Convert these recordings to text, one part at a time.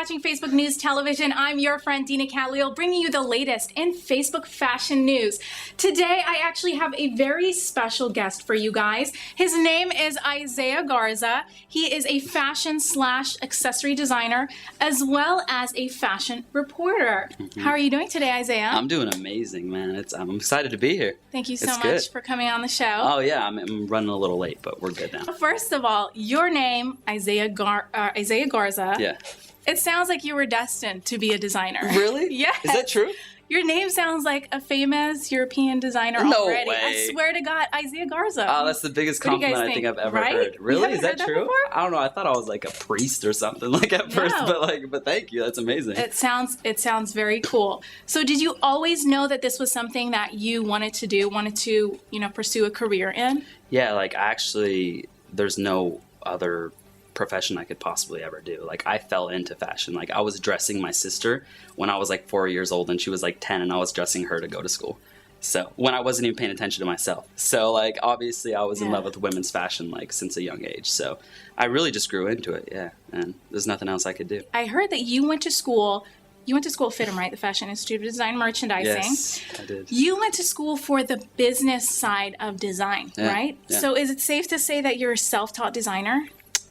watching Facebook News Television. I'm your friend Dena Kalil, bringing you the latest in Facebook fashion news. Today, I actually have a very special guest for you guys. His name is Isaiah Garza. He is a fashion/accessory designer, as well as a fashion reporter. How are you doing today, Isaiah? I'm doing amazing, man. I'm excited to be here. Thank you so much for coming on the show. Oh yeah, I'm running a little late, but we're good now. First of all, your name, Isaiah Garza. Yeah. It sounds like you were destined to be a designer. Really? Yes. Is that true? Your name sounds like a famous European designer No already. way. I swear to God, Isaiah Garza. Oh, that's the biggest compliment I think I've ever heard. Really? Is that true? I don't know. I thought I was like a priest or something like at first, but thank you. That's amazing. It sounds very cool. So did you always know that this was something that you wanted to do, pursue a career in? Yeah, like actually there's no other profession I could possibly ever do. Like I fell into fashion. Like I was dressing my sister when I was like 4 years old and she was like 10 and I was dressing her to go to school. So when I wasn't even paying attention to myself. So like obviously I was in love with women's fashion like since a young age. So I really just grew into it. Yeah. And there's nothing else I could do. I heard that you went to school. You went to school at FITM, right? The Fashion Institute of Design Merchandising. Yes, I did. You went to school for the business side of design, right? Yeah. So is it safe to say that you're a self-taught designer?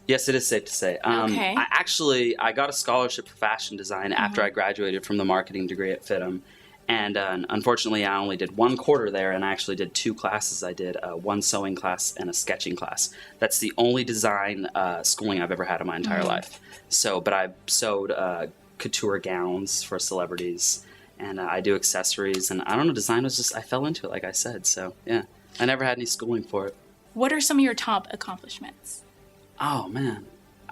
Yes, it is safe to say. Okay. I got a scholarship for fashion design after I graduated from the marketing degree at FITM. And unfortunately, I only did one quarter there, and I actually did two classes. I did one sewing class and a sketching class. That's the only design schooling I've ever had in my entire life. But I sewed couture gowns for celebrities, and I do accessories. And I don't know, design was just, I fell into it, like I said. So, yeah, I never had any schooling for it. What are some of your top accomplishments? Oh, man.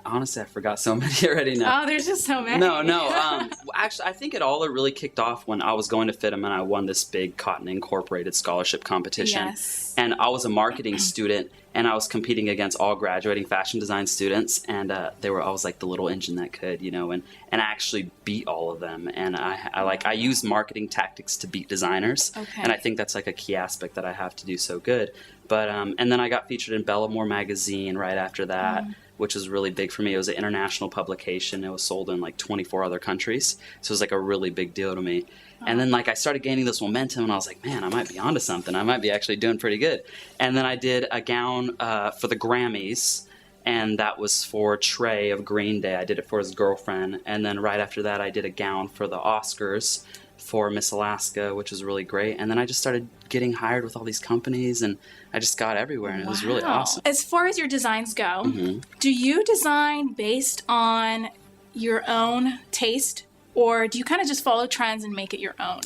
Honestly, I forgot so many already now. Oh, there's just so many. No. Actually, I think it really kicked off when I was going to FITM and I won this big Cotton Incorporated scholarship competition. Yes. And I was a marketing student, and I was competing against all graduating fashion design students, and I was like the little engine that could, and I actually beat all of them. And I used marketing tactics to beat designers. Okay. And I think that's like a key aspect that I have to do so good. But and then I got featured in Bellamore magazine right after that. Which was really big for me. It was an international publication. It was sold in like 24 other countries. So it was like a really big deal to me. And then like I started gaining this momentum and I was like, man, I might be onto something. I might be actually doing pretty good. And then I did a gown for the Grammys, and that was for Trey of Green Day. I did it for his girlfriend. And then right after that, I did a gown for the Oscars for Miss Alaska, which was really great. And then I just started getting hired with all these companies, and I just got everywhere, and it was really awesome. As far as your designs go, do you design based on your own taste, or do you kind of just follow trends and make it your own?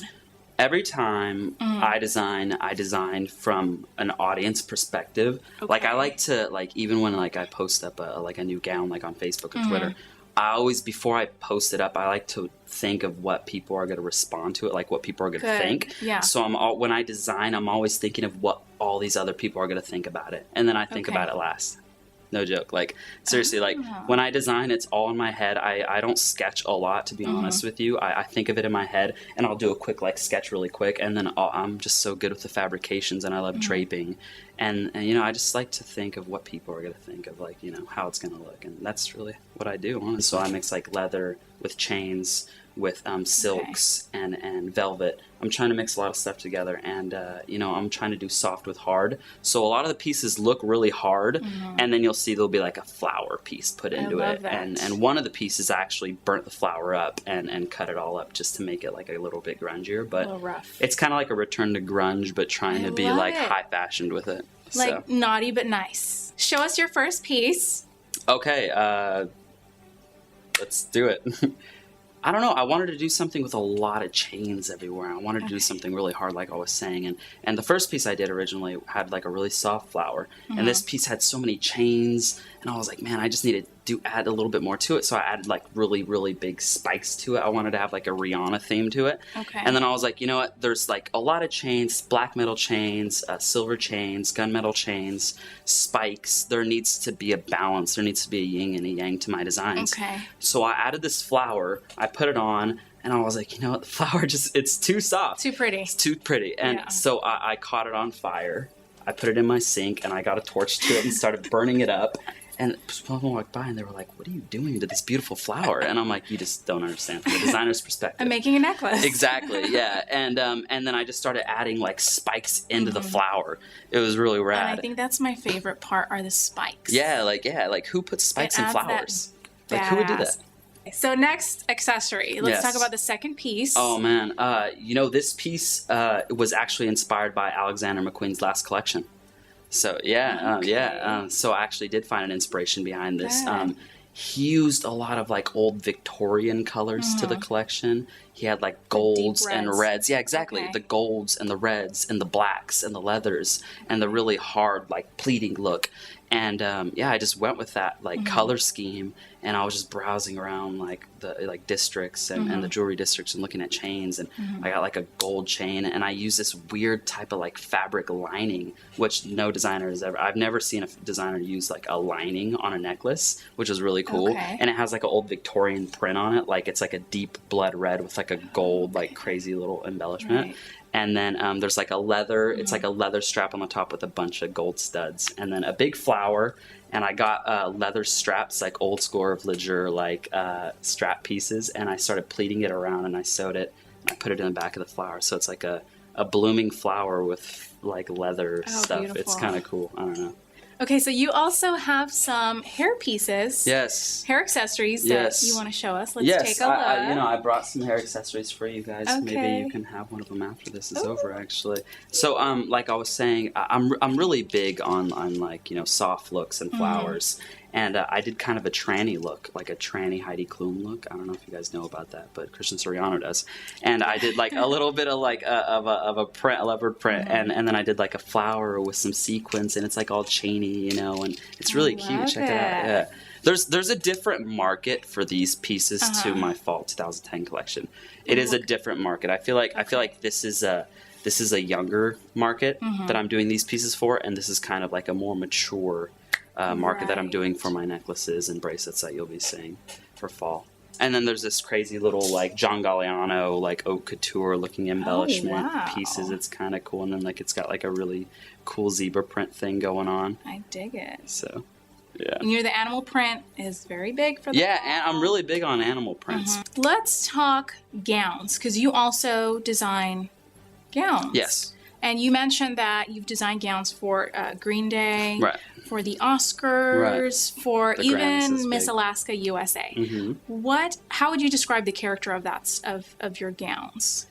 Every time I design from an audience perspective. Okay. Like I like to, even when I post up a new gown like on Facebook or Twitter, I always, before I post it up, I like to think of what people are going to respond to it, like what people are going to think. Yeah. So when I design, I'm always thinking of what all these other people are going to think about it. And then I think about it last. No joke. Like, seriously, when I design, it's all in my head. I don't sketch a lot, to be honest with you. I think of it in my head, and I'll do a quick, sketch really quick, and then I'm just so good with the fabrications, and I love draping. And I just like to think of what people are going to think of, how it's going to look. And that's really what I do, honestly. So I mix, leather with chains, with silks and velvet. I'm trying to mix a lot of stuff together, and I'm trying to do soft with hard. So a lot of the pieces look really hard, and then you'll see there'll be a flower piece put into it. And one of the pieces I actually burnt the flower up and cut it all up just to make it a little bit grungier. But it's kind of like a return to grunge, but trying to be high fashioned with it. Naughty but nice. Show us your first piece. Okay, let's do it. I don't know. I wanted to do something with a lot of chains everywhere. I wanted to do something really hard, like I was saying. And the first piece I did originally had a really soft flower. And this piece had so many chains. And I was like, man, I just need to add a little bit more to it. So I added really, really big spikes to it. I wanted to have a Rihanna theme to it. Okay. And then I was like, you know what? There's a lot of chains, black metal chains, silver chains, gunmetal chains, spikes. There needs to be a balance. There needs to be a yin and a yang to my designs. Okay. So I added this flower. I put it on. And I was like, you know what? The flower it's too soft. Too pretty. It's too pretty. And so I caught it on fire. I put it in my sink, and I got a torch to it and started burning it up. And someone walked by and they were like, what are you doing to this beautiful flower? And I'm like, you just don't understand from the designer's perspective. I'm making a necklace. Exactly, yeah. And then I just started adding like spikes into the flower. It was really rad. And I think that's my favorite part are the spikes. Yeah, like who puts spikes in flowers? Like who would do that? So next accessory, let's talk about the second piece. Oh man, this piece was actually inspired by Alexander McQueen's last collection. So so I actually did find an inspiration behind this. He used a lot of like old Victorian colors to the collection. He had like golds and reds. Yeah, exactly. The golds and the reds and the blacks and the leathers and the really hard like pleating look. And I just went with that like color scheme, and I was just browsing around like the districts and the jewelry districts and looking at chains, and I got like a gold chain, and I used this weird type of like fabric lining, which no designer has ever. I've never seen a designer use like a lining on a necklace, which is really cool. And it has like an old Victorian print on it, like it's like a deep blood red with like a gold like crazy little embellishment. And then there's like a leather, it's like a leather strap on the top with a bunch of gold studs. And then a big flower. And I got leather straps, like old school of Leger, like strap pieces. And I started pleating it around and I sewed it. And I put it in the back of the flower. So it's like a blooming flower with like leather stuff. Beautiful. It's kind of cool. I don't know. Okay, so you also have some hair pieces. Yes. Hair accessories that you want to show us. Let's take a look. I brought some hair accessories for you guys. Okay. Maybe you can have one of them after this is over, actually. So, like I was saying, I'm really big on like, soft looks and flowers. And I did kind of a tranny look, like a tranny Heidi Klum look. I don't know if you guys know about that, but Christian Soriano does. And I did like a little bit of like of a print, a leopard print, and then I did like a flower with some sequins, and it's like all chainy, and it's really cute. Check it out. Yeah. There's a different market for these pieces to my fall 2010 collection. It is a different market. I feel like this is a younger market that I'm doing these pieces for, and this is kind of like a more mature market that I'm doing for my necklaces and bracelets that you'll be seeing for fall. And then there's this crazy little like John Galliano like haute couture looking embellishment pieces. It's kind of cool, and then like it's got like a really cool zebra print thing going on. I dig it. So yeah. And the animal print is very big for the fall. And I'm really big on animal prints. Let's talk gowns, because you also design gowns. Yes. And you mentioned that you've designed gowns for Green Day, for the Oscars, for the even Miss Alaska USA. How would you describe the character of of your gowns?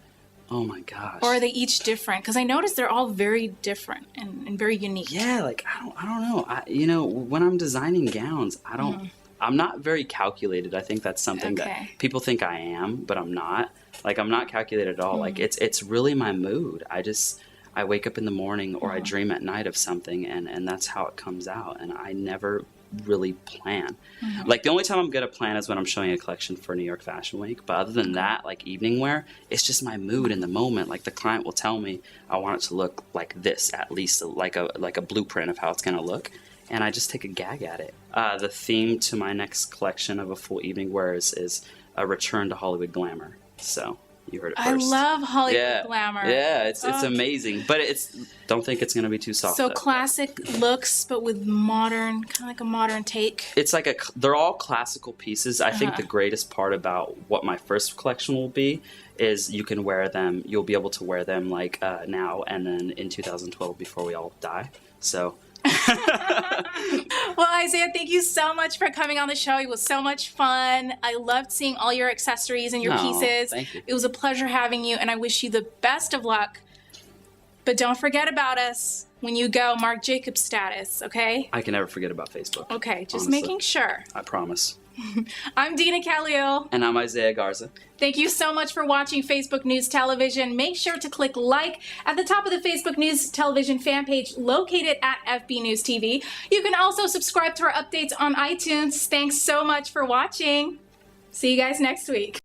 Oh my gosh. Or are they each different? Because I noticed they're all very different and very unique. Yeah, like I don't know. When I'm designing gowns, I'm not very calculated. I think that's something that people think I am, but I'm not. Like I'm not calculated at all. Like it's really my mood. I wake up in the morning or I dream at night of something, and that's how it comes out. And I never really plan. Like the only time I'm going to plan is when I'm showing a collection for New York Fashion Week. But other than that, like evening wear, it's just my mood in the moment. Like the client will tell me, I want it to look like this, at least like a blueprint of how it's going to look. And I just take a gag at it. The theme to my next collection of a full evening wear is a return to Hollywood glamour. So you heard it first. I love Hollywood glamour. Yeah, it's amazing, but don't think it's going to be too soft. So classic looks, but with modern, kind of like a modern take. It's like they're all classical pieces. I think the greatest part about what my first collection will be is you can wear them. You'll be able to wear them like now and then in 2012 before we all die. So. Well, Isaiah, thank you so much for coming on the show. It was so much fun. I loved seeing all your accessories and your pieces. Thank you. It was a pleasure having you, and I wish you the best of luck. But don't forget about us when you go Marc Jacobs status, okay? I can never forget about Facebook. Okay, just making sure. I promise. I'm Dena Kalil. And I'm Isaiah Garza. Thank you so much for watching Facebook News Television. Make sure to click like at the top of the Facebook News Television fan page located at FB News TV. You can also subscribe to our updates on iTunes. Thanks so much for watching. See you guys next week.